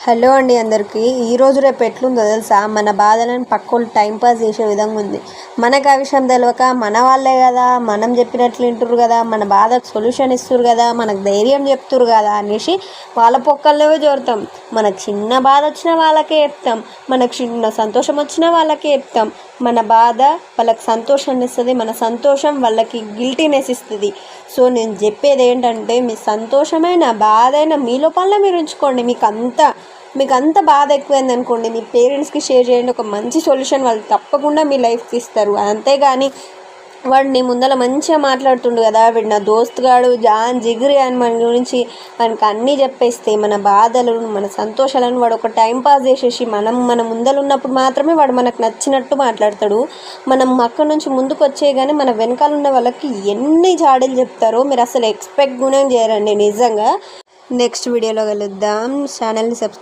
Hello అండి అందరికీ. ఈరోజు రేపు ఎట్లుందో తెలుసా? మన బాధలను పక్కోళ్ళు టైంపాస్ చేసే విధంగా ఉంది. మనకు ఆ విషయం తెలియక మన వాళ్ళే కదా, మనం చెప్పినట్లు వింటురు కదా, మన బాధకు సొల్యూషన్ ఇస్తురు కదా, మనకు ధైర్యం చెప్తురు కదా అనేసి వాళ్ళ పొక్కల్లోవే జోరుతాం. మనకు చిన్న బాధ వచ్చినా వాళ్ళకే చెప్తాం, మనకు చిన్న సంతోషం వచ్చినా వాళ్ళకే చెప్తాం. మన బాధ వాళ్ళకి సంతోషాన్ని ఇస్తుంది, మన సంతోషం వాళ్ళకి గిల్టీనెస్ ఇస్తుంది. సో నేను చెప్పేది ఏంటంటే, మీ సంతోషమైన బాధ అయినా మీ లోపల మీరు ఉంచుకోండి. మీకు అంత బాధ ఎక్కువైంది అనుకోండి, మీ పేరెంట్స్కి షేర్ చేయండి. ఒక మంచి సొల్యూషన్ వాళ్ళు తప్పకుండా మీ లైఫ్కి ఇస్తారు. అంతేగాని వాడు నీ ముందర మంచిగా మాట్లాడుతుండు కదా, వీడు నా దోస్తుగాడు జాన్ జిగిరి అని మన గురించి మనకు అన్నీ చెప్పేస్తే, మన బాధలు మన సంతోషాలను వాడు ఒక టైం పాస్ చేసేసి మన ముందర ఉన్నప్పుడు మాత్రమే వాడు మనకు నచ్చినట్టు మాట్లాడతాడు. మనం అక్కడి నుంచి ముందుకు వచ్చే కానీ మన వెనకాల ఉన్న వాళ్ళకి ఎన్ని జాడీలు చెప్తారో మీరు అసలు ఎక్స్పెక్ట్ కూడా చేయరండి నిజంగా. నెక్స్ట్ వీడియోలో కలుద్దాం. ఛానల్ని సబ్స్క్రైబ్